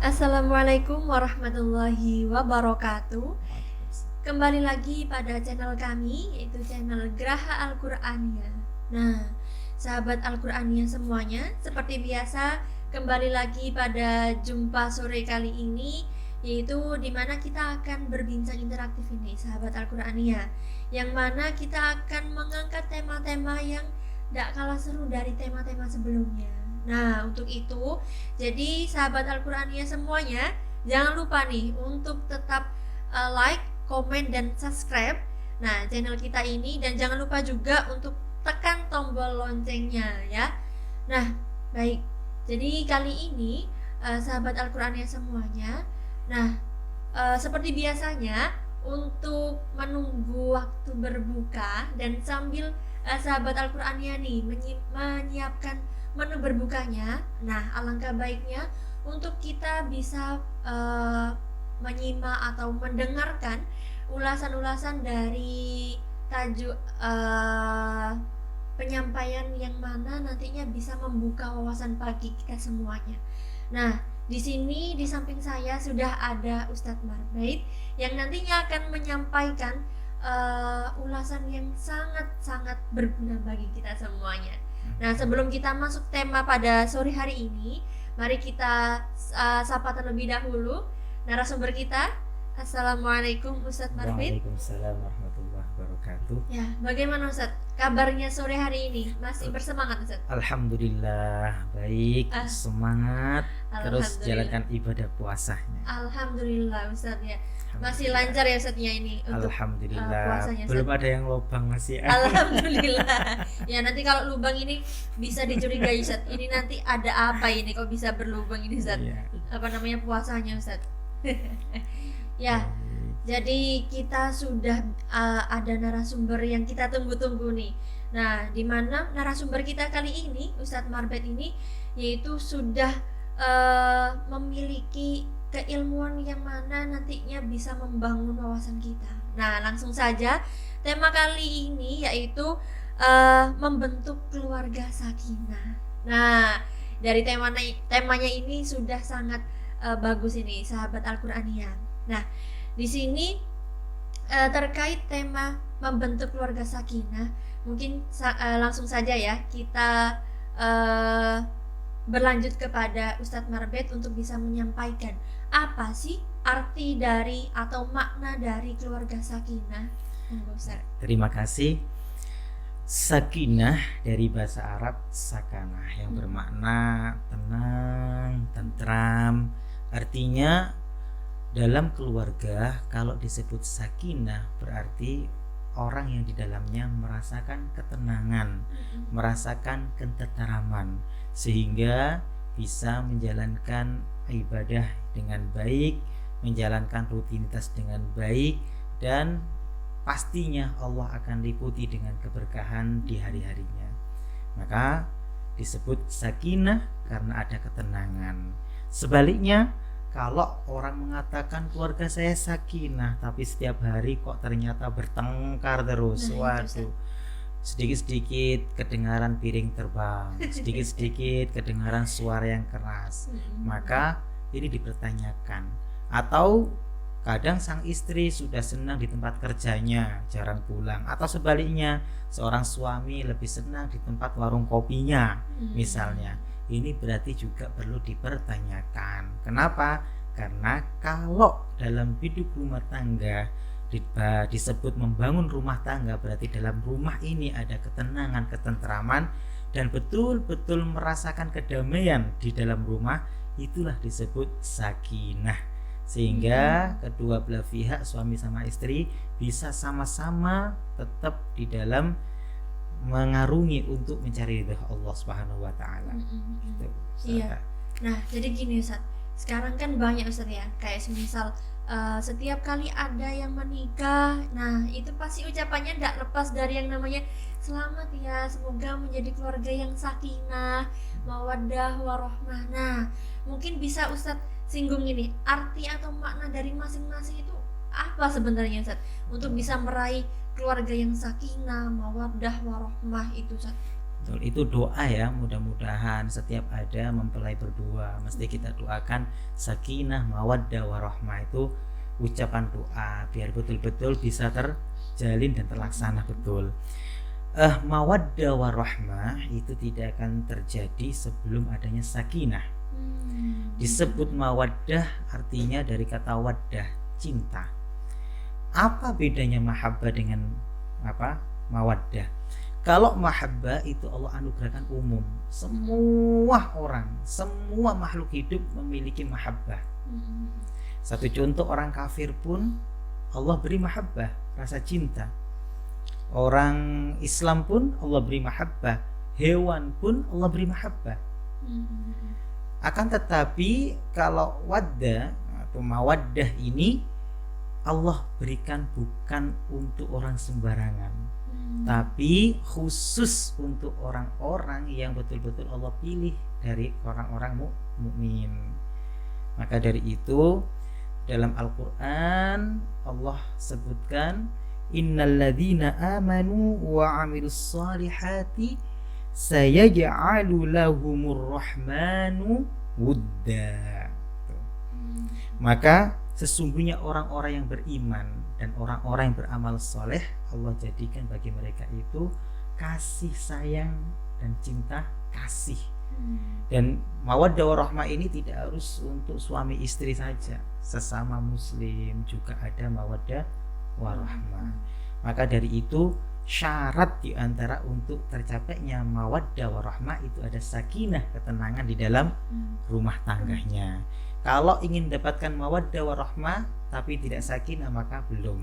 Assalamualaikum warahmatullahi wabarakatuh. Kembali lagi pada channel kami, yaitu channel Geraha Al-Qur'aniyah. Nah, sahabat Al-Qur'aniyah semuanya, seperti biasa kembali lagi pada jumpa sore kali ini, yaitu dimana kita akan berbincang interaktif ini, sahabat Al-Qur'aniyah, yang mana kita akan mengangkat tema-tema yang tidak kalah seru dari tema-tema sebelumnya. Nah, untuk itu, jadi sahabat Al-Qur'aniyah semuanya, jangan lupa nih untuk tetap like, komen, dan subscribe channel kita ini, dan jangan lupa juga untuk tekan tombol loncengnya ya. Nah, baik. Jadi kali ini sahabat Al-Qur'aniyah semuanya, seperti biasanya untuk menunggu waktu berbuka dan sambil sahabat Al-Qur'aniyah nih menyiapkan menu berbukanya. Nah, alangkah baiknya untuk kita bisa menyimak atau mendengarkan ulasan-ulasan dari tajuk penyampaian yang mana nantinya bisa membuka wawasan pagi kita semuanya. Nah, di sini di samping saya sudah ada Ustadz Marbait yang nantinya akan menyampaikan ulasan yang sangat-sangat berguna bagi kita semuanya. Nah, sebelum kita masuk tema pada sore hari ini, mari kita sapa terlebih dahulu narasumber kita. Assalamualaikum Ustadz Marbait. Waalaikumsalam warahmatullahi wabarakatuh. Ya, bagaimana Ustadz? Kabarnya sore hari ini? Masih bersemangat Ustadz? Alhamdulillah baik, semangat terus jalankan ibadah puasanya. Alhamdulillah Ustadz ya. Masih lancar ya Ustadznya ini untuk Alhamdulillah. puasanya, belum ada yang lubang masih. Alhamdulillah. Ya, nanti kalau lubang ini bisa dicurigai Ustadz. Ini nanti ada apa ini kok bisa berlubang ini Ustadz? Iya. Apa namanya puasanya Ustadz? Ya. Jadi kita sudah ada narasumber yang kita tunggu-tunggu nih. Nah, di mana narasumber kita kali ini Ustadz Marbait ini yaitu sudah memiliki keilmuan yang mana nantinya bisa membangun wawasan kita. Nah, langsung saja tema kali ini yaitu membentuk keluarga sakinah. Nah, dari temanya ini sudah sangat bagus ini, sahabat Al-Qur'aniyah. Nah, di sini terkait tema membentuk keluarga sakinah, mungkin langsung saja ya kita berlanjut kepada Ustadz Marbait untuk bisa menyampaikan apa sih arti dari atau makna dari keluarga sakinah. Terima kasih. Sakinah dari bahasa Arab sakanah yang bermakna tenang, tentram. Artinya dalam keluarga kalau disebut sakinah berarti orang yang di dalamnya merasakan ketenangan, merasakan ketenteraman, sehingga bisa menjalankan ibadah dengan baik, menjalankan rutinitas dengan baik, dan pastinya Allah akan liputi dengan keberkahan di hari-harinya. Maka disebut sakinah karena ada ketenangan. Sebaliknya, kalau orang mengatakan keluarga saya sakinah tapi setiap hari kok ternyata bertengkar terus, waduh, sedikit-sedikit kedengaran piring terbang, sedikit-sedikit kedengaran suara yang keras, maka ini dipertanyakan. Atau kadang sang istri sudah senang di tempat kerjanya, jarang pulang, atau sebaliknya seorang suami lebih senang di tempat warung kopinya misalnya. Ini berarti juga perlu dipertanyakan. Kenapa? Karena kalau dalam hidup rumah tangga disebut membangun rumah tangga, berarti dalam rumah ini ada ketenangan, ketenteraman, dan betul-betul merasakan kedamaian di dalam rumah, itulah disebut sakinah. Sehingga kedua belah pihak, suami sama istri, bisa sama-sama tetap di dalam mengarungi untuk mencari ridha Allah Subhanahu wa taala. Gitu. Iya. Nah, jadi gini Ustaz. Sekarang kan banyak Ustaz ya, kayak semisal setiap kali ada yang menikah, nah itu pasti ucapannya tidak lepas dari yang namanya selamat ya, semoga menjadi keluarga yang sakinah, mawaddah, warahmah. Nah, mungkin bisa Ustaz singgung ini, arti atau makna dari masing-masing itu apa sebenarnya Ustaz untuk bisa meraih keluarga yang sakinah, mawaddah, warahmah itu Ustaz? Betul, itu doa ya, mudah-mudahan setiap ada mempelai berdua mesti kita doakan sakinah, mawaddah, warahmah. Itu ucapan doa biar betul-betul bisa terjalin dan terlaksana betul. Mawaddah warahmah itu tidak akan terjadi sebelum adanya sakinah. Disebut mawaddah artinya dari kata waddah, cinta. Apa bedanya mahabbah dengan mawaddah? Kalau mahabbah itu Allah anugerahkan umum, semua orang, semua makhluk hidup memiliki mahabbah. Satu contoh, orang kafir pun Allah beri mahabbah, rasa cinta. Orang Islam pun Allah beri mahabbah, hewan pun Allah beri mahabbah. Akan tetapi kalau waddah atau mawaddah ini Allah berikan bukan untuk orang sembarangan, tapi khusus untuk orang-orang yang betul-betul Allah pilih dari orang-orang mukmin. Maka dari itu dalam Al-Qur'an Allah sebutkan innalladzina amanu wa 'amilus solihati sayaj'alu lahumur rahmanu wudda. Maka sesungguhnya orang-orang yang beriman dan orang-orang yang beramal soleh Allah jadikan bagi mereka itu kasih sayang dan cinta kasih. Dan mawaddah warahmah ini tidak harus untuk suami istri saja, sesama muslim juga ada mawaddah warahmah. Maka dari itu syarat diantara untuk tercapainya mawaddah warahmah itu ada sakinah, ketenangan di dalam rumah tangganya. Kalau ingin mendapatkan mawaddah warahmah tapi tidak sakinah maka belum.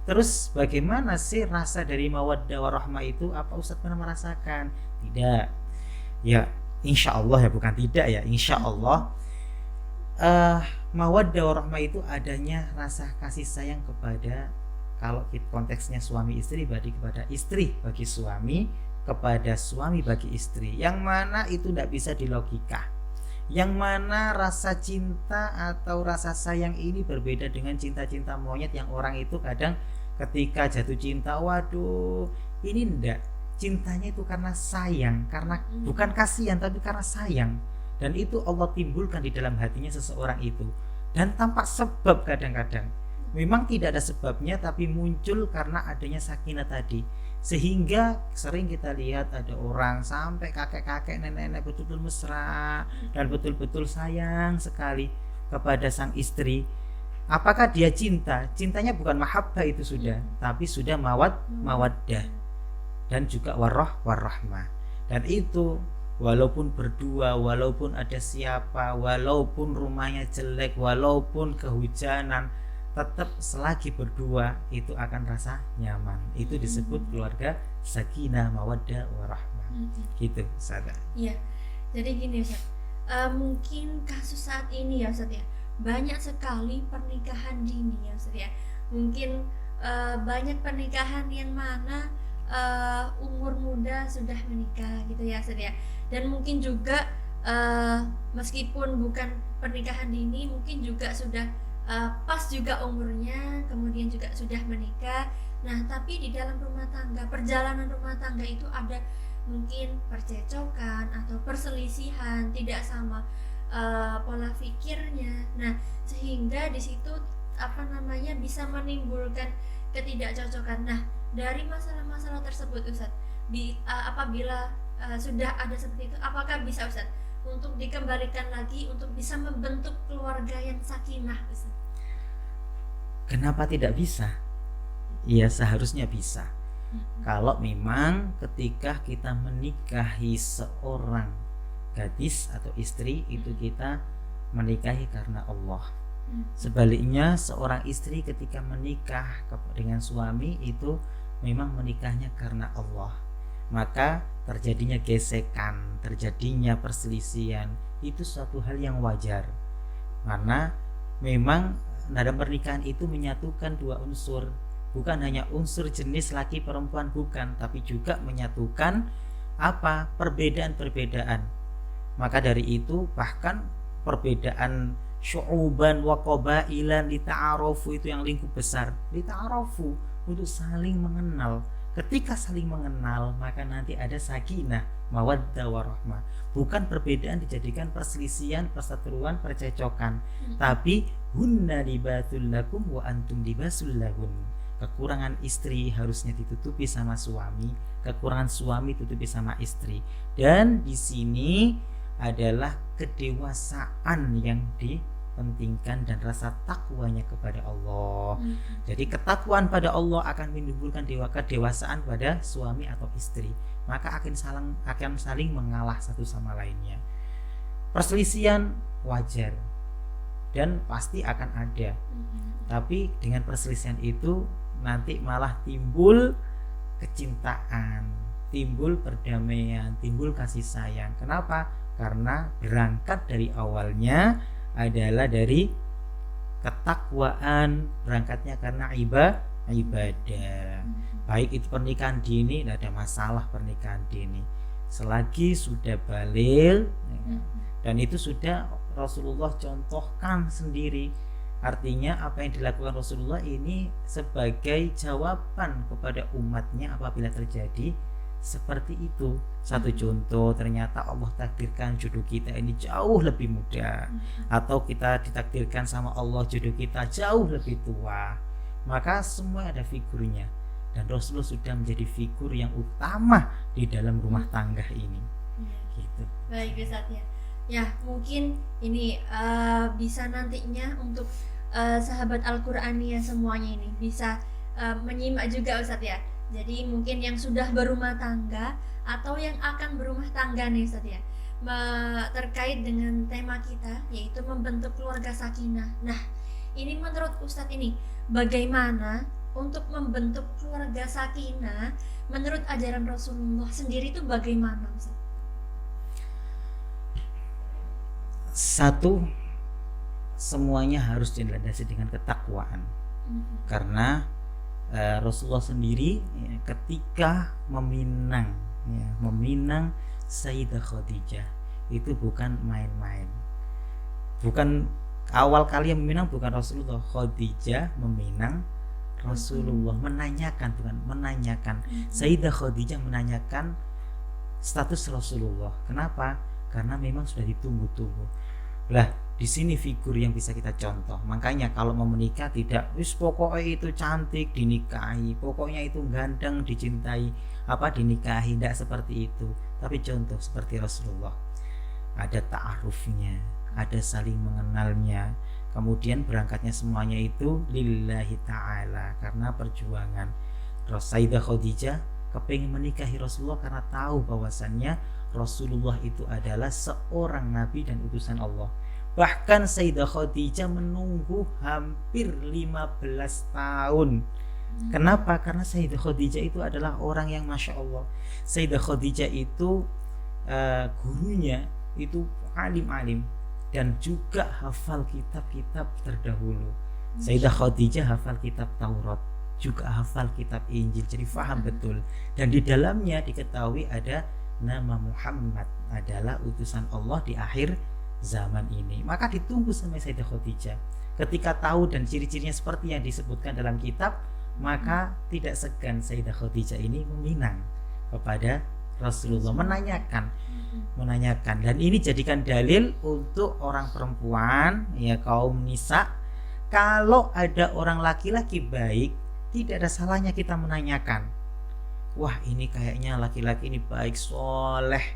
Terus bagaimana sih rasa dari mawaddah warahmah itu? Apa Ustadz pernah merasakan? Tidak. Ya insya Allah ya, bukan tidak ya, insya Allah mawaddah warahmah itu adanya rasa kasih sayang kepada, kalau konteksnya suami istri berarti kepada istri bagi suami, kepada suami bagi istri, yang mana itu tidak bisa dilogika. Yang mana rasa cinta atau rasa sayang ini berbeda dengan cinta-cinta monyet yang orang itu kadang ketika jatuh cinta, waduh ini enggak, cintanya itu karena sayang, karena bukan kasihan tapi karena sayang, dan itu Allah timbulkan di dalam hatinya seseorang itu, dan tanpa sebab kadang-kadang memang tidak ada sebabnya tapi muncul karena adanya sakinah tadi. Sehingga sering kita lihat ada orang sampai kakek-kakek, nenek-nenek betul-betul mesra dan betul-betul sayang sekali kepada sang istri. Apakah dia cinta? Cintanya bukan mahabbah itu sudah, tapi sudah mawaddah dan juga warahmah. Dan itu walaupun berdua, walaupun ada siapa, walaupun rumahnya jelek, walaupun kehujanan, tetap selagi berdua itu akan rasa nyaman. Itu disebut keluarga sakinah mawaddah warahmah. Gitu Ustaz. Iya. Jadi gini Ustaz, mungkin kasus saat ini ya Ustaz ya, banyak sekali pernikahan dini ya Ustaz ya. Mungkin banyak pernikahan yang mana umur muda sudah menikah gitu ya Ustaz ya. Dan mungkin juga meskipun bukan pernikahan dini, mungkin juga sudah pas juga umurnya, kemudian juga sudah menikah. Nah, tapi di dalam rumah tangga, perjalanan rumah tangga itu ada mungkin percecokan atau perselisihan, tidak sama pola pikirnya. Nah, sehingga di situ bisa menimbulkan ketidakcocokan. Nah, dari masalah-masalah tersebut Ustadz, apabila sudah ada seperti itu, apakah bisa Ustadz untuk dikembalikan lagi untuk bisa membentuk keluarga yang sakinah Ustadz? Kenapa tidak bisa? Ya seharusnya bisa. Kalau memang ketika kita menikahi seorang gadis atau istri itu kita menikahi karena Allah. Sebaliknya seorang istri ketika menikah dengan suami itu memang menikahnya karena Allah. Maka terjadinya gesekan, terjadinya perselisihan, itu suatu hal yang wajar. Karena memang dalam pernikahan itu menyatukan dua unsur, bukan hanya unsur jenis laki perempuan, bukan, tapi juga menyatukan perbedaan-perbedaan. Maka dari itu bahkan perbedaan syu'uban wa qabailan lita'arofu itu yang lingkup besar, lita'arofu untuk saling mengenal. Ketika saling mengenal, maka nanti ada sakinah, mawaddah warahmah. Bukan perbedaan dijadikan perselisihan, perseteruan, percecokan, tapi hunna libasul lakum wa antum libasul lahun. Kekurangan istri harusnya ditutupi sama suami, kekurangan suami tutupi sama istri. Dan di sini adalah kedewasaan yang dipentingkan dan rasa takwanya kepada Allah. Jadi ketakwaan pada Allah akan menimbulkan kedewasaan pada suami atau istri. Maka akan saling mengalah satu sama lainnya. Perselisihan wajar dan pasti akan ada. Tapi dengan perselisihan itu nanti malah timbul kecintaan, timbul perdamaian, timbul kasih sayang. Kenapa? Karena berangkat dari awalnya adalah dari ketakwaan, berangkatnya karena ibadah. Baik itu pernikahan dini, tidak ada masalah pernikahan dini selagi sudah baligh, dan itu sudah Rasulullah contohkan sendiri. Artinya apa yang dilakukan Rasulullah ini sebagai jawaban kepada umatnya apabila terjadi seperti itu. Satu contoh, ternyata Allah takdirkan jodoh kita ini jauh lebih muda, atau kita ditakdirkan sama Allah jodoh kita jauh lebih tua, maka semua ada figurnya, dan Rasulullah sudah menjadi figur yang utama di dalam rumah tangga ini. Gitu. Baik Ustaz ya. Ya mungkin ini bisa nantinya untuk sahabat Al-Qur'aniyah semuanya ini bisa menyimak juga Ustaz ya. Jadi mungkin yang sudah berumah tangga atau yang akan berumah tangga nih Ustaz ya, terkait dengan tema kita yaitu membentuk keluarga sakinah. Nah ini menurut Ustadz ini bagaimana untuk membentuk keluarga sakinah menurut ajaran Rasulullah sendiri itu bagaimana Ustadz? Satu, semuanya harus dilandasi dengan ketakwaan. Karena Rasulullah sendiri ketika meminang Sayyidah Khadijah itu bukan main-main. Bukan awal kali yang meminang bukan Rasulullah, Khadijah meminang Rasulullah, menanyakan Sayyidah Khadijah menanyakan status Rasulullah. Kenapa? Karena memang sudah ditunggu-tunggu. Lah, di sini figur yang bisa kita contoh. Makanya kalau mau menikah tidak pokoknya itu cantik dinikahi, pokoknya itu ganteng dicintai, dinikahi, tidak seperti itu. Tapi contoh seperti Rasulullah, ada ta'arufnya, ada saling mengenalnya, kemudian berangkatnya semuanya itu lillahi ta'ala, karena perjuangan. Sayyidah Khadijah kepingin menikahi Rasulullah karena tahu bahwasannya Rasulullah itu adalah seorang nabi dan utusan Allah. Bahkan Sayyidah Khadijah menunggu hampir 15 tahun. Kenapa? Karena Sayyidah Khadijah itu adalah orang yang Masya Allah. Sayyidah Khadijah itu gurunya itu alim-alim dan juga hafal kitab-kitab terdahulu. Sayyidah Khadijah hafal kitab Taurat, juga hafal kitab Injil, jadi faham betul. Dan di dalamnya diketahui ada nama Muhammad adalah utusan Allah di akhir zaman ini. Maka ditunggu sama Sayyidah Khadijah. Ketika tahu dan ciri-cirinya seperti yang disebutkan dalam kitab, maka tidak segan Sayyidah Khadijah ini meminang kepada Rasulullah, menanyakan. Dan ini jadikan dalil untuk orang perempuan, ya kaum nisa, kalau ada orang laki-laki baik, tidak ada salahnya kita menanyakan. Wah, ini kayaknya laki-laki ini baik, soleh,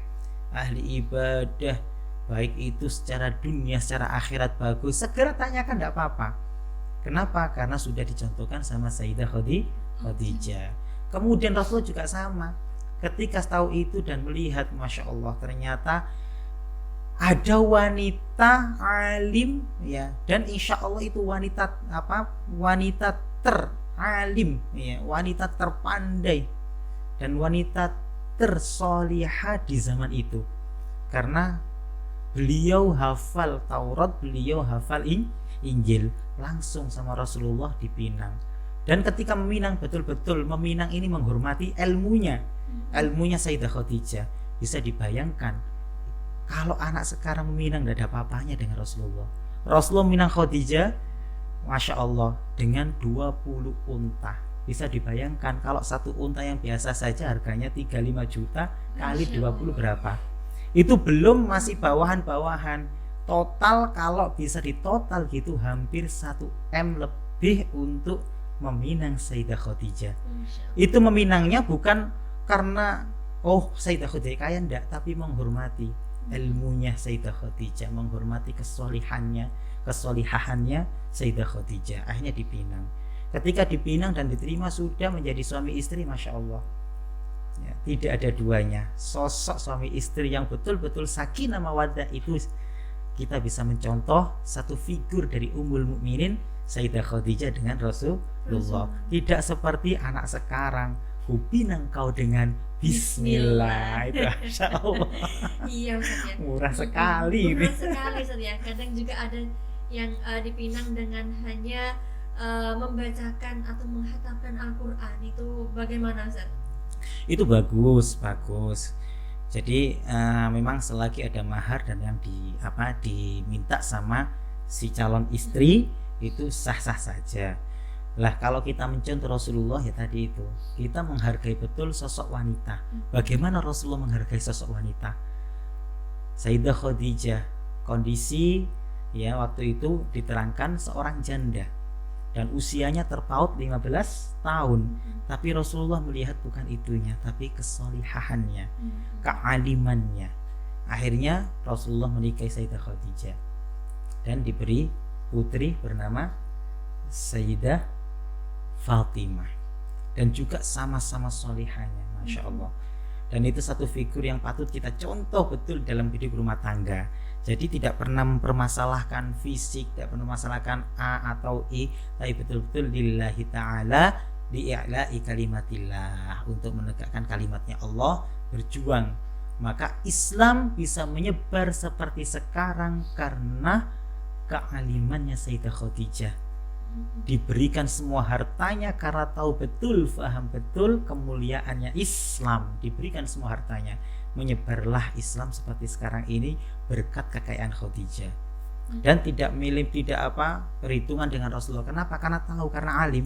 ahli ibadah, baik itu secara dunia, secara akhirat bagus. Segera tanyakan, tidak apa-apa. Kenapa? Karena sudah dicontohkan sama Sayyidah Khadijah. Kemudian Rasulullah juga sama. Ketika tahu itu dan melihat, Masya Allah, ternyata ada wanita alim, ya, dan insya Allah itu wanita teralim, ya, wanita terpandai dan wanita tersolihah di zaman itu. Karena beliau hafal Taurat, beliau hafal Injil, langsung sama Rasulullah dipinang. Dan ketika meminang, betul-betul meminang ini menghormati ilmunya Sayyidah Khadijah. Bisa dibayangkan kalau anak sekarang meminang tidak ada apa-apanya dengan Rasulullah. Rasulullah meminang Khadijah, Masya Allah, dengan 20 unta. bisa dibayangkan kalau satu unta yang biasa saja harganya 35 juta kali 20 berapa. Itu belum masih bawahan-bawahan. Total kalau bisa ditotal gitu hampir 1 M lebih untuk meminang Sayyidah Khadijah. Itu meminangnya bukan karena Sayyidah Khadijah kaya enggak, tapi menghormati ilmunya Sayyidah Khadijah, menghormati kesolihannya, kesolihahannya Sayyidah Khadijah. Akhirnya dipinang. Ketika dipinang dan diterima sudah menjadi suami istri, Masya Allah ya, tidak ada duanya. Sosok suami istri yang betul-betul sakinah mawaddah itu kita bisa mencontoh satu figur dari Ummul Mukminin Sayyidah Khadijah dengan Rasulullah. Tidak seperti anak sekarang, kupinang kau dengan Bismillah. Itu Masya Allah. Iya Ustaz ya. Murah sekali. Murah sekali Ustaz ya. Kadang juga ada yang dipinang dengan hanya membacakan atau menghatamkan Al-Quran. Itu bagaimana Ustaz? Itu bagus. Jadi memang selagi ada mahar dan yang diminta sama si calon istri itu sah-sah saja. Lah kalau kita mencontoh Rasulullah ya tadi itu, kita menghargai betul sosok wanita. Bagaimana Rasulullah menghargai sosok wanita? Sayyidah Khadijah, kondisi ya waktu itu diterangkan seorang janda dan usianya terpaut 15 tahun. Tapi Rasulullah melihat bukan itunya, tapi kesolihahannya, kealimannya. Akhirnya Rasulullah menikahi Sayyidah Khadijah dan diberi putri bernama Sayyidah Fatimah, dan juga sama-sama solihahnya, Masya Allah. Dan itu satu figur yang patut kita contoh betul dalam hidup rumah tangga. Jadi tidak pernah mempermasalahkan fisik, tidak pernah mempermasalahkan A atau I, tapi betul-betul lillahi ta'ala, li'i'la'i kalimatillah, untuk menegakkan kalimatnya Allah, berjuang. Maka Islam bisa menyebar seperti sekarang karena kealimannya Sayyidah Khadijah. Diberikan semua hartanya karena tahu betul, faham betul kemuliaannya Islam. Diberikan semua hartanya, menyebarlah Islam seperti sekarang ini berkat kekayaan Khadijah. Dan tidak perhitungan dengan Rasulullah. Kenapa? Karena tahu, karena alim.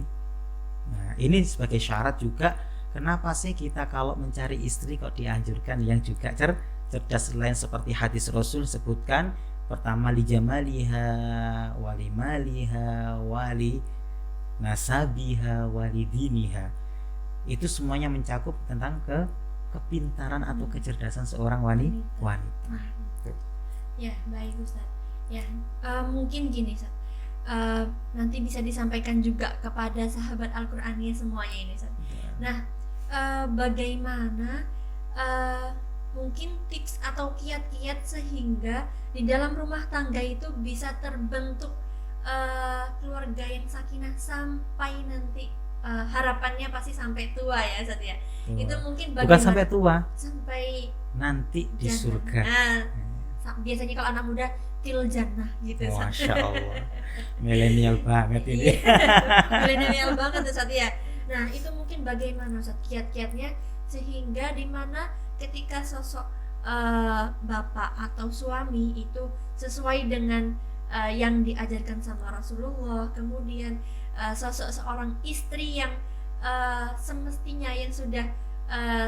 Nah, ini sebagai syarat juga kenapa sih kita kalau mencari istri kok dianjurkan yang juga cerdas, selain seperti hadis Rasul sebutkan, pertama li jamaliha wali maliha wali nasabiha wali diniha. Itu semuanya mencakup tentang kepintaran atau kecerdasan seorang wanita. Ya, baik Ustaz. Ya, mungkin gini Ustaz. Nanti bisa disampaikan juga kepada sahabat Al-Qur'aniyah semuanya ini Ustaz. Nah, bagaimana mungkin tips atau kiat-kiat sehingga di dalam rumah tangga itu bisa terbentuk keluarga yang sakinah sampai nanti harapannya pasti sampai tua ya Ustaz ya. Itu mungkin bagaimana? Bukan sampai tua, sampai nanti di surga. Biasanya kalau anak muda til jannah gitu. Masya Allah, milenial banget ini. Milenial banget Ustaz ya. Nah itu mungkin bagaimana Ustaz kiat-kiatnya sehingga dimana ketika sosok bapak atau suami itu sesuai dengan yang diajarkan sama Rasulullah, kemudian sosok seorang istri yang semestinya yang sudah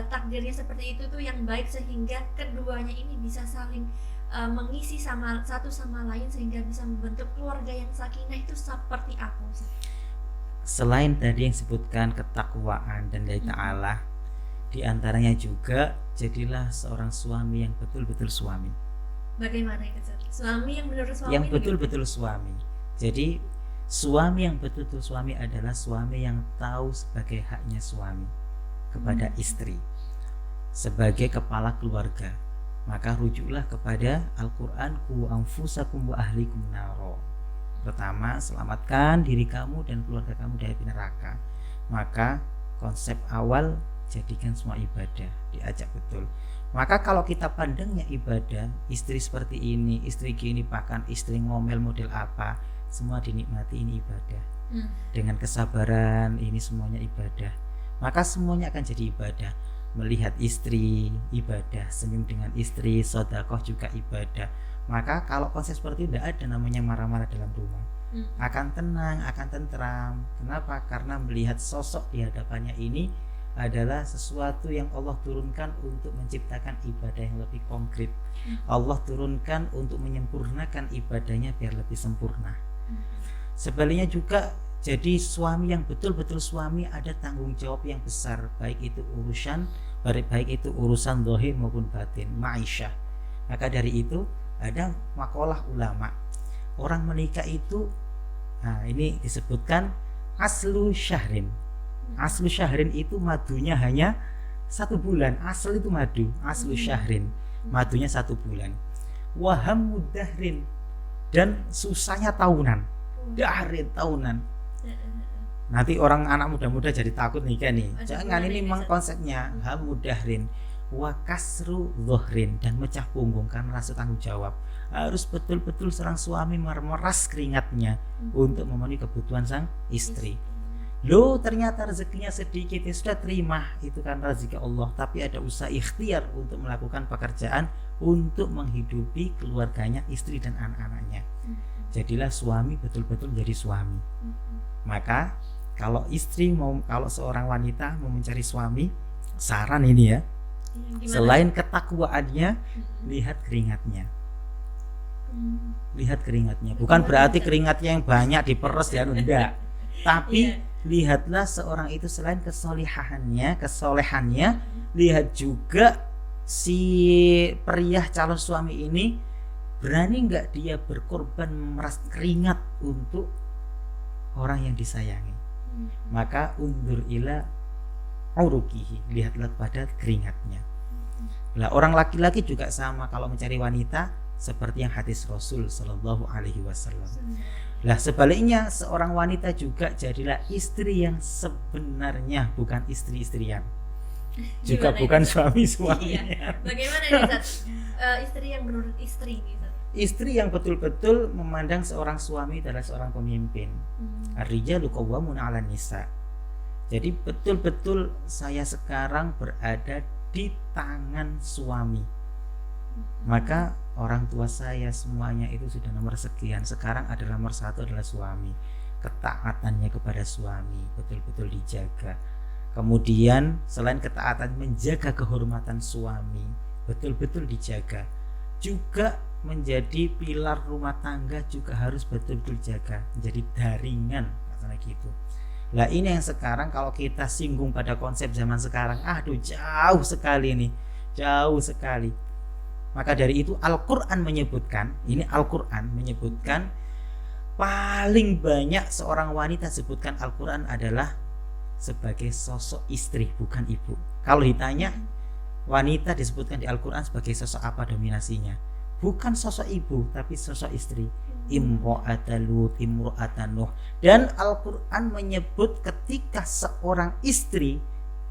takdirnya seperti itu tuh yang baik, sehingga keduanya ini bisa saling mengisi satu sama lain sehingga bisa membentuk keluarga yang sakinah. Itu seperti apa Ustaz? Selain tadi yang sebutkan ketakwaan dan lillahi ta'ala, di antaranya juga jadilah seorang suami yang betul-betul suami. Bagaimana itu? Suami yang menurut suami? Yang betul-betul suami. Jadi suami yang betul-betul suami adalah suami yang tahu sebagai haknya suami kepada istri sebagai kepala keluarga. Maka rujuklah kepada Al-Quran, ku anfusakum wa ahlikum naro. Pertama, selamatkan diri kamu dan keluarga kamu dari api neraka. Maka konsep awal, jadikan semua ibadah, diajak betul. Maka kalau kita pandangnya ibadah, istri seperti ini, istri gini, bahkan istri ngomel model apa, semua dinikmati, ini ibadah. Dengan kesabaran, ini semuanya ibadah. Maka semuanya akan jadi ibadah. Melihat istri ibadah, senyum dengan istri, sedekah juga ibadah. Maka kalau konsep seperti itu tidak ada namanya marah-marah dalam rumah. akan tenang, akan tentram. Kenapa? Karena melihat sosok di hadapannya ini adalah sesuatu yang Allah turunkan untuk menciptakan ibadah yang lebih konkret. Allah turunkan untuk menyempurnakan ibadahnya biar lebih sempurna. Sebaliknya juga, jadi suami yang betul-betul suami ada tanggung jawab yang besar, baik itu urusan zahir maupun batin, ma'isyah. Maka dari itu ada makalah ulama, orang menikah itu, nah ini disebutkan aslu syahrin. Aslu syahrin itu madunya hanya 1 bulan. Asal itu madu, aslu syahrin, madunya 1 bulan. Waham mudahrin, dan susahnya tahunan. Dahrin, tahunan. Nanti orang anak muda-muda jadi takut nikah nih. Jangan, ini memang konsepnya hamudahrin wa kasru dhuhrin, dan mecah punggung karena rasa tanggung jawab. Harus betul-betul seorang suami memeras keringatnya untuk memenuhi kebutuhan sang istri. Loh, ternyata rezekinya sedikit, ya sudah terima, itu kan rezeki Allah, tapi ada usaha ikhtiar untuk melakukan pekerjaan untuk menghidupi keluarganya, istri dan anak-anaknya. Jadilah suami betul-betul menjadi suami. Maka kalau seorang wanita mau mencari suami, saran ini ya, selain ketakwaannya, lihat keringatnya. Lihat keringatnya, bukan berarti keringatnya yang banyak diperes ya, enggak. Tapi lihatlah seorang itu selain kesolehannya, lihat juga si pria calon suami ini berani nggak dia berkorban memeras keringat untuk orang yang disayangi. Maka undur ila urukihi, lihatlah pada keringatnya. Lah, orang laki-laki juga sama kalau mencari wanita, seperti yang hadis Rasul Shallallahu Alaihi Wasallam. Lah, sebaliknya seorang wanita juga jadilah istri yang sebenarnya, bukan istri-istrian, juga bukan suami-suaminya. Iya. Bagaimana nih, istri yang menurut istri nih, istri yang betul-betul memandang seorang suami adalah seorang pemimpin. Ar-rijalu qawwamuna 'alan nisa. Jadi betul-betul saya sekarang berada di tangan suami. Maka orang tua saya semuanya itu sudah nomor sekian. Sekarang adalah nomor 1 adalah suami. Ketaatannya kepada suami betul-betul dijaga. Kemudian selain ketaatan, menjaga kehormatan suami betul-betul dijaga. Juga menjadi pilar rumah tangga juga harus betul-betul jaga, menjadi daringan katanya gitu. Lah, ini yang sekarang kalau kita singgung pada konsep zaman sekarang, aduh jauh sekali nih, jauh sekali. Maka dari itu Al-Quran menyebutkan, ini Al-Quran menyebutkan paling banyak seorang wanita sebutkan Al-Quran adalah sebagai sosok istri, bukan ibu. Kalau ditanya wanita disebutkan di Al-Quran sebagai sosok apa dominasinya? Bukan sosok ibu, tapi sosok istri. Imro'atan Lut, Imro'atan Nuh. Dan Al-Quran menyebut ketika seorang istri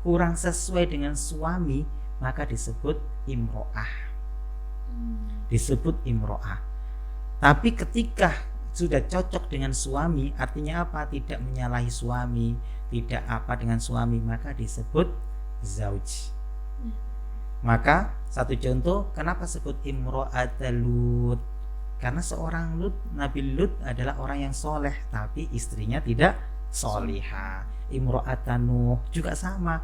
kurang sesuai dengan suami, maka disebut imro'ah. Disebut imro'ah. Tapi ketika sudah cocok dengan suami, artinya apa? Tidak menyalahi suami, tidak apa dengan suami, maka disebut zauj. Maka satu contoh kenapa sebut imro'atul Lut, karena seorang Lut, Nabi Lut adalah orang yang soleh, tapi istrinya tidak solihah. Imro'atan Nuh juga sama.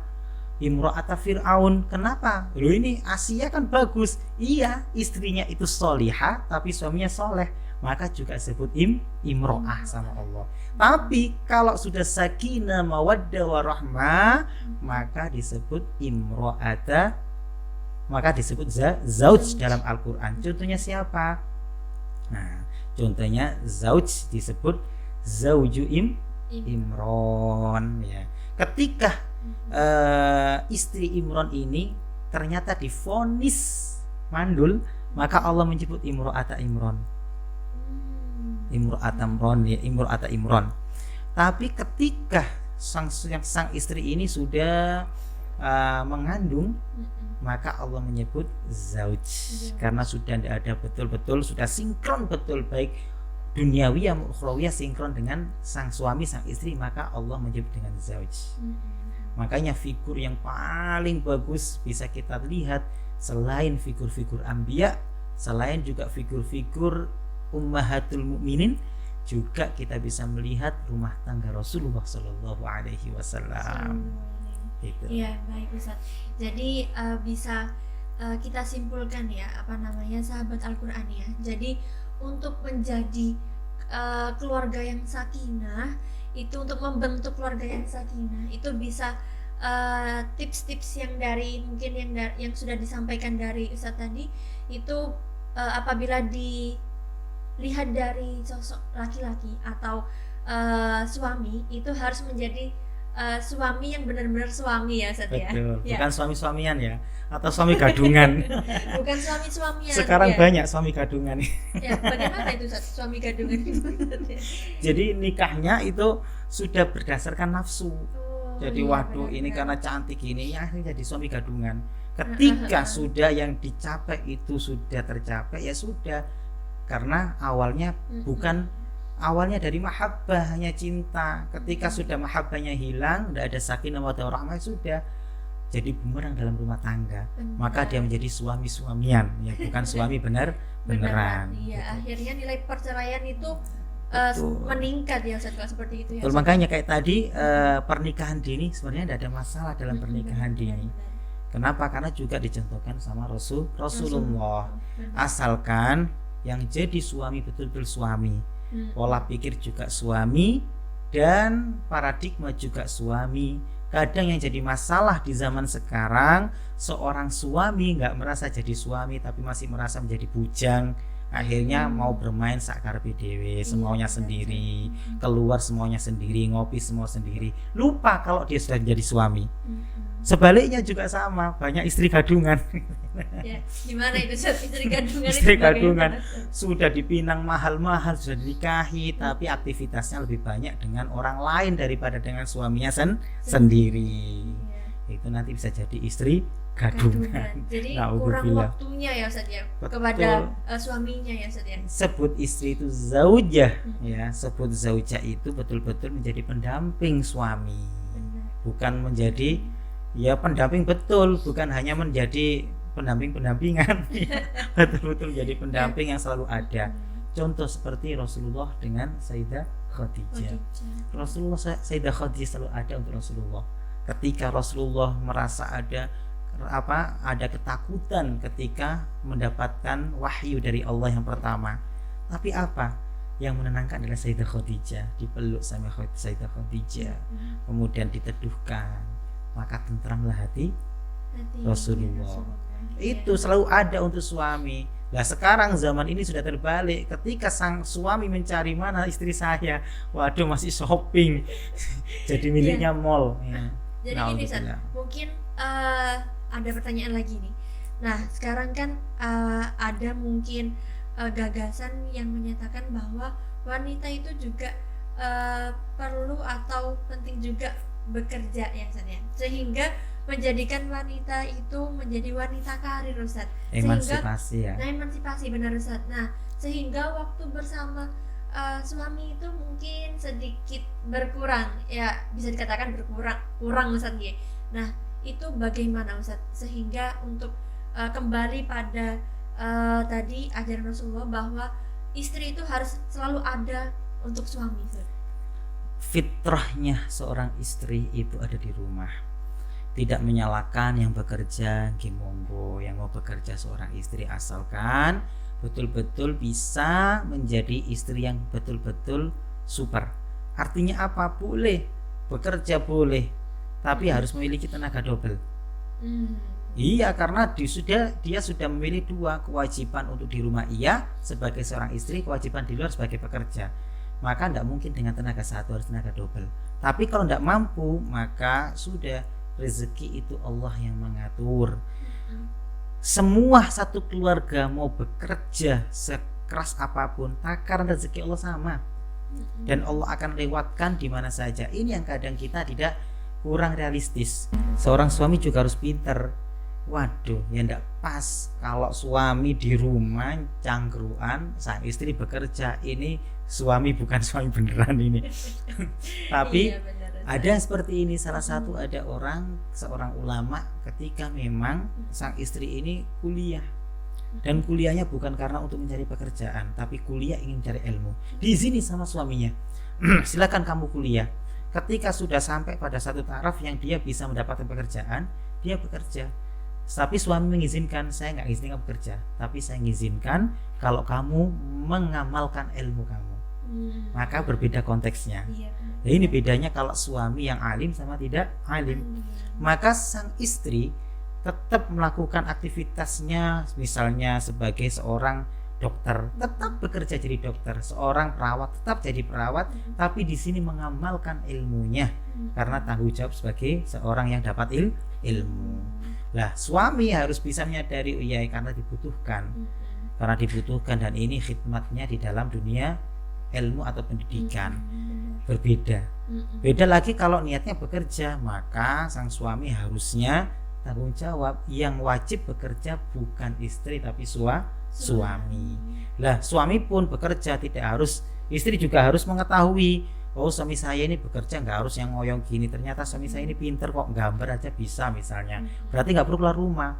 Imro'ata Fir'aun, kenapa? Loh, ini Asia kan bagus. Iya, istrinya itu solihah tapi suaminya soleh, maka juga sebut imro'ah sama Allah. Tapi kalau sudah sakinah mawaddah warahmah, maka disebut imro'ata, maka disebut zauj dalam Al-Quran. Contohnya siapa? Nah, contohnya zauj disebut zauju Imron ya. Ketika istri Imron ini ternyata divonis mandul, maka Allah menyebut imro'ata Imron. Imro'ata Imron. Tapi ketika sang istri ini sudah mengandung, maka Allah menyebut zauj, karena sudah ada betul-betul, sudah sinkron betul, baik duniawi yang ukhrawiyah sinkron dengan sang suami, sang istri, maka Allah menyebut dengan zauj. Makanya figur yang paling bagus bisa kita lihat selain figur-figur anbiya, selain juga figur-figur ummahatul mukminin, juga kita bisa melihat rumah tangga Rasulullah Shallallahu Alaihi Wasallam. Gitu. Iya, baik Ustaz. Jadi bisa kita simpulkan ya, sahabat Al-Qur'an ya. Jadi untuk menjadi keluarga yang sakinah, itu untuk membentuk keluarga yang sakinah, itu bisa tips-tips yang yang sudah disampaikan dari Ustaz tadi itu apabila dilihat dari sosok laki-laki atau suami, itu harus menjadi suami yang benar-benar suami ya Ustaz ya. Betul. Ya. Bukan suami-suamian ya, atau suami gadungan. Bukan suami-suamian. Sekarang ya. banyak suami gadungan. Ya, bagaimana itu Ustaz, suami gadungan? Jadi nikahnya itu sudah berdasarkan nafsu. Jadi iya, waduh benar-benar. ini karena cantik ini ya akhirnya jadi suami gadungan. Ketika sudah yang dicapai itu sudah tercapai ya sudah, karena awalnya bukan awalnya dari mahabbah, hanya cinta. Ketika sudah mahabbahnya hilang, tidak ada sakinah mawaddah warahmah, sudah jadi bumerang dalam rumah tangga. Benar. Maka dia menjadi suami-suamian ya, bukan suami beneran. Iya, gitu. akhirnya nilai perceraian itu Betul. meningkat ya Ustaz, kalau seperti itu ya. Betul, makanya kayak tadi pernikahan dini sebenarnya tidak ada masalah dalam pernikahan dini. Kenapa? Karena juga dicontohkan sama Rasulullah. Asalkan yang jadi suami betul-betul suami, pola pikir juga suami, dan paradigma juga suami. Kadang yang jadi masalah di zaman sekarang, seorang suami nggak merasa jadi suami tapi masih merasa menjadi bujang. Akhirnya mau bermain sakar PDW, semaunya sendiri, keluar semuanya sendiri, ngopi semua sendiri, lupa kalau dia sudah menjadi suami. Sebaliknya juga sama, banyak istri gadungan. Ya, gimana itu Ustaz, istri gadungan? Istri itu gadungan bagaimana? sudah dipinang mahal-mahal, sudah dinikahi, tapi aktivitasnya lebih banyak dengan orang lain daripada dengan suaminya sendiri. Ya. Itu nanti bisa jadi istri gadungan. Jadi Na'udzubillah. kurang waktunya ya Ustaz ya kepada suaminya ya Ustaz ya. Sebut istri itu zaujah ya, sebut zaujah itu betul-betul menjadi pendamping suami. Benar. Bukan menjadi ya pendamping, betul, bukan hanya menjadi pendamping-pendampingan. Betul-betul menjadi pendamping yang selalu ada. Contoh seperti Rasulullah dengan Sayyidah Khadijah. Rasulullah, Sayyidah Khadijah selalu ada untuk Rasulullah. Ketika Rasulullah merasa ada ketakutan ketika mendapatkan wahyu dari Allah yang pertama, tapi apa yang menenangkan adalah Sayyidah Khadijah, dipeluk sama Sayyidah Khadijah, kemudian diteduhkan, maka tentramlah hati Rasulullah. Itu selalu ada untuk suami. Nah sekarang zaman ini sudah terbalik, ketika sang suami mencari mana istri saya, waduh masih shopping, jadi miliknya mall ya. Jadi gini San, mungkin ada pertanyaan lagi nih. Nah sekarang kan ada mungkin gagasan yang menyatakan bahwa wanita itu juga perlu atau penting juga bekerja ya San ya, sehingga menjadikan wanita itu menjadi wanita karir Ustaz. Emansipasi ya. Nah emansipasi benar Ustaz. Nah sehingga waktu bersama suami itu mungkin sedikit berkurang ya, bisa dikatakan kurang Ustaz ya. Nah itu bagaimana Ustaz sehingga untuk kembali pada tadi ajaran Rasulullah bahwa istri itu harus selalu ada untuk suami Ustaz. Fitrahnya seorang istri itu ada di rumah. Tidak menyalahkan yang bekerja, monggo, yang mau bekerja seorang istri, asalkan betul-betul bisa menjadi istri yang betul-betul super. Artinya apa? Boleh bekerja, boleh, tapi harus memiliki tenaga double. Iya, karena dia sudah memilih dua, kewajiban untuk di rumah iya sebagai seorang istri, kewajiban di luar sebagai pekerja. Maka tidak mungkin dengan tenaga satu, harus tenaga double. Tapi kalau tidak mampu, maka sudah, rezeki itu Allah yang mengatur. Semua satu keluarga mau bekerja sekeras apapun, takaran rezeki Allah sama, dan Allah akan lewatkan di mana saja. Ini yang kadang kita tidak kurang realistis. Seorang suami juga harus pinter. Waduh, ya ndak pas kalau suami di rumah cangkruan, sang istri bekerja. Ini suami bukan suami beneran ini. Tapi iya, benar. ada seperti ini, salah satu ada seorang ulama ketika memang sang istri ini kuliah, dan kuliahnya bukan karena untuk mencari pekerjaan, tapi kuliah ingin cari ilmu. Diizini sama suaminya, silakan kamu kuliah. Ketika sudah sampai pada satu taraf yang dia bisa mendapatkan pekerjaan, dia bekerja. Tapi suami mengizinkan, saya nggak izinkan bekerja, tapi saya mengizinkan kalau kamu mengamalkan ilmu kamu. Maka berbeda konteksnya. Nah, ini bedanya kalau suami yang alim sama tidak alim. Maka sang istri tetap melakukan aktivitasnya, misalnya sebagai seorang dokter tetap bekerja jadi dokter, seorang perawat tetap jadi perawat, tapi di sini mengamalkan ilmunya karena tanggung jawab sebagai seorang yang dapat ilmu. Lah, suami harus bisa menyadari, iya, karena dibutuhkan, dan ini khidmatnya di dalam dunia ilmu atau pendidikan. Berbeda. Beda lagi kalau niatnya bekerja, maka sang suami harusnya tanggung jawab, yang wajib bekerja bukan istri tapi suami. Lah, suami pun bekerja, tidak harus, istri juga harus mengetahui, oh suami saya ini bekerja nggak harus yang ngoyong gini, ternyata suami saya ini pinter kok, gambar aja bisa misalnya, berarti nggak perlu keluar rumah.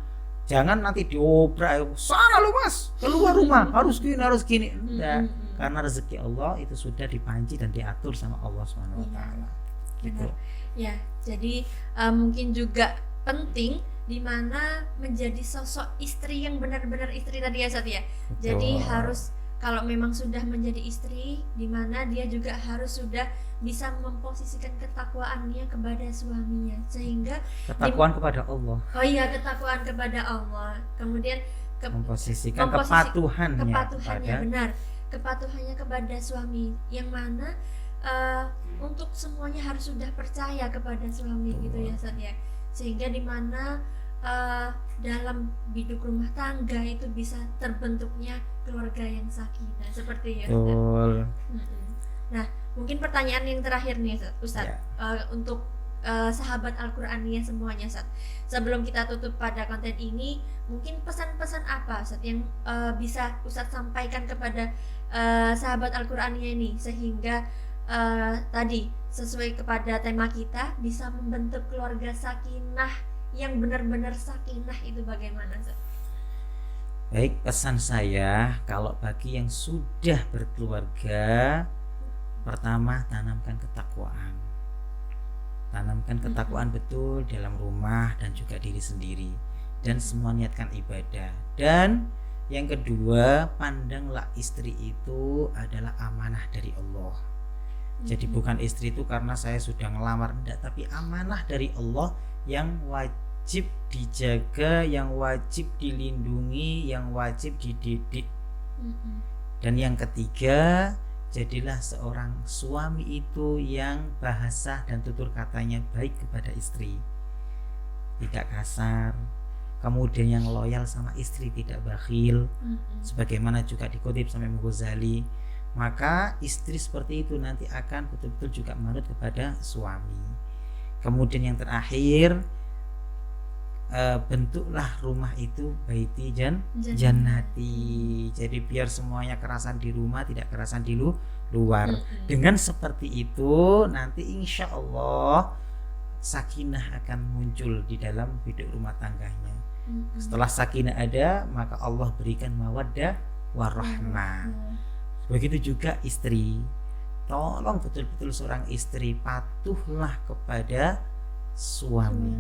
Jangan nanti diobrak, sana lu mas keluar rumah, harus gini. Enggak, karena rezeki Allah itu sudah dipanci dan diatur sama Allah SWT. Gitu. Ya, jadi mungkin juga penting di mana menjadi sosok istri yang benar-benar istri tadi ya Sat ya. Jadi harus, kalau memang sudah menjadi istri, di mana dia juga harus sudah bisa memposisikan ketakwaannya kepada suaminya, sehingga ketakwaan kepada Allah. Oh iya, ketakwaan kepada Allah. Kemudian memposisikan kepatuhannya benar, kepatuhannya kepada suami, yang mana untuk semuanya harus sudah percaya kepada suami. Gitu ya Sat ya. Sehingga di mana dalam biduk rumah tangga itu bisa terbentuknya keluarga yang sakinah, seperti ya Ustaz. Nah, mungkin pertanyaan yang terakhir nih Ustaz, untuk sahabat Al-Qur'aniyah semuanya Ustaz. Sebelum kita tutup pada konten ini, mungkin pesan-pesan apa Ustaz yang bisa Ustaz sampaikan kepada sahabat Al-Qur'aniyah ini, sehingga tadi sesuai kepada tema kita, bisa membentuk keluarga sakinah yang benar-benar sakinah, itu bagaimana Ustaz? Baik, pesan saya kalau bagi yang sudah berkeluarga, pertama tanamkan ketakwaan. Tanamkan ketakwaan betul dalam rumah dan juga diri sendiri, dan semua niatkan ibadah. Dan yang kedua, pandanglah istri itu adalah amanah dari Allah. Jadi bukan istri itu karena saya sudah ngelamar, enggak, tapi amanah dari Allah yang wajib dijaga, yang wajib dilindungi, yang wajib dididik. Dan yang ketiga, jadilah seorang suami itu yang bahasa dan tutur katanya baik kepada istri, tidak kasar. Kemudian yang loyal sama istri, tidak bakhil, sebagaimana juga dikutip sampai Imam Ghazali. Maka istri seperti itu nanti akan betul-betul juga manut kepada suami. Kemudian yang terakhir, bentuklah rumah itu baiti jannati. Jadi biar semuanya kerasan di rumah, tidak kerasan di luar. Dengan seperti itu nanti insya Allah sakinah akan muncul di dalam hidup rumah tangganya. Setelah sakinah ada, maka Allah berikan mawaddah warahmah. Begitu juga istri, tolong betul-betul seorang istri patuhlah kepada suami,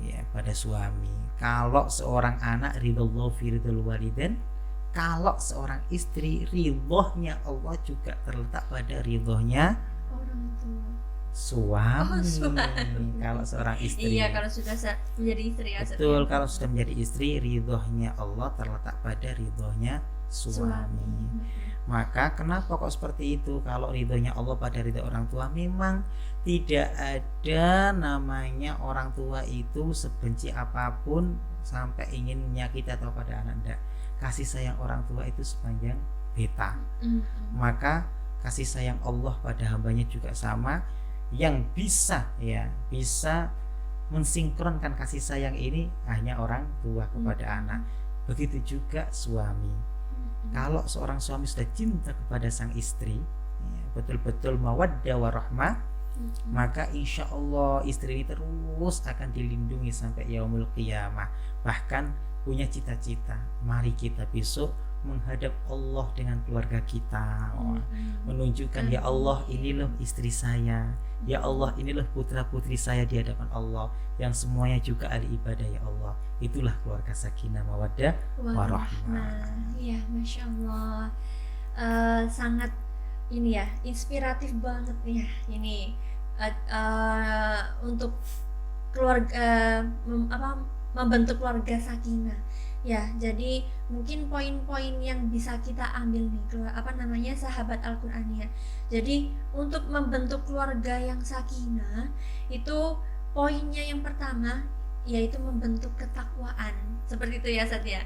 ya, pada suami. Kalau seorang anak ridallahu fi ridal walidain, kalau seorang istri ridhonya Allah juga terletak pada ridhonya orang tua, suami. Kalau seorang istri, iya, kalau sudah menjadi istri ya, betul, kalau sudah menjadi istri, ridhonya Allah terletak pada ridhonya suami. Maka kenapa kok seperti itu? Kalau ridhonya Allah pada ridho orang tua, memang tidak ada namanya orang tua itu sebenci apapun sampai ingin menyakiti atau pada anak, enggak. Kasih sayang orang tua itu sepanjang beta. Maka kasih sayang Allah pada hambanya juga sama, yang bisa mensinkronkan kasih sayang ini hanya orang tua kepada anak. Begitu juga suami. Kalau seorang suami sudah cinta kepada sang istri, betul-betul mawaddah warahmah, maka insya Allah istri ini terus akan dilindungi sampai yaumul qiyamah. Bahkan punya cita-cita, mari kita besok menghadap Allah dengan keluarga kita. Menunjukkan, ya Allah, ini loh istri saya, ya Allah, ini loh putra-putri saya di hadapan Allah, yang semuanya juga ahli ibadah, ya Allah. Itulah keluarga sakinah mawaddah warahmah. Ya, Masya Allah. Sangat ini ya, inspiratif banget ya ini untuk keluarga membentuk keluarga sakinah. Ya, jadi mungkin poin-poin yang bisa kita ambil nih, sahabat Al-Qur'aniyah. Jadi untuk membentuk keluarga yang sakinah itu poinnya yang pertama yaitu membentuk ketakwaan. Seperti itu ya, Sat ya.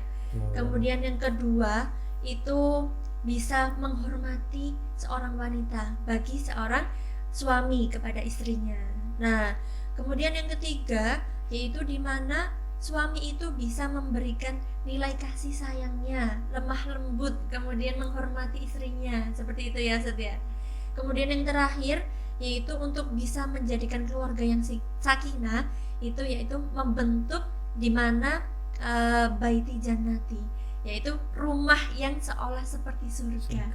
Kemudian yang kedua itu bisa menghormati seorang wanita bagi seorang suami kepada istrinya. Nah, kemudian yang ketiga yaitu di mana suami itu bisa memberikan nilai kasih sayangnya, lemah lembut, kemudian menghormati istrinya. Seperti itu ya, Sat ya. Kemudian yang terakhir yaitu untuk bisa menjadikan keluarga yang sakinah itu yaitu membentuk di mana baiti jannati, yaitu rumah yang seolah seperti surga.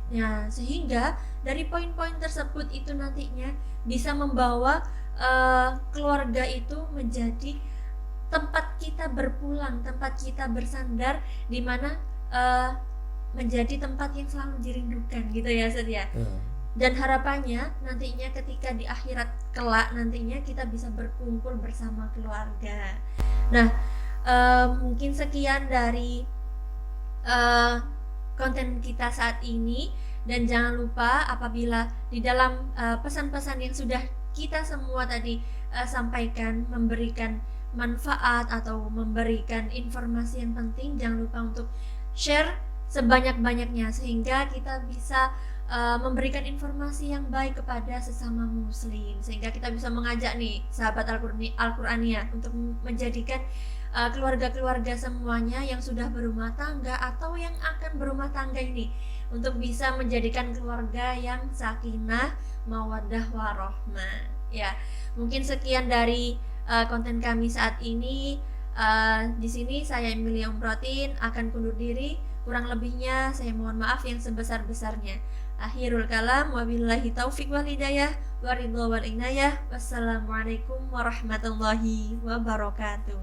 Ya, sehingga dari poin-poin tersebut itu nantinya bisa membawa keluarga itu menjadi tempat kita berpulang, tempat kita bersandar, di mana menjadi tempat yang selalu dirindukan gitu ya, Ustaz ya. Dan harapannya nantinya ketika di akhirat kelak nantinya kita bisa berkumpul bersama keluarga. Nah, mungkin sekian dari konten kita saat ini, dan jangan lupa apabila di dalam pesan-pesan yang sudah kita semua tadi sampaikan memberikan manfaat atau memberikan informasi yang penting, jangan lupa untuk share sebanyak-banyaknya sehingga kita bisa memberikan informasi yang baik kepada sesama muslim, sehingga kita bisa mengajak nih sahabat Al-Qur'aniyah untuk menjadikan keluarga-keluarga semuanya yang sudah berumah tangga atau yang akan berumah tangga ini untuk bisa menjadikan keluarga yang sakinah mawaddah warahmah. Ya, mungkin sekian dari konten kami saat ini. Di sini saya Emilia Umrotin akan kundur diri. Kurang lebihnya saya mohon maaf yang sebesar-besarnya. Akhirul kalam, wabillahi taufiq wal hidayah, waridho wal inayah. Wassalamualaikum warahmatullahi wabarakatuh.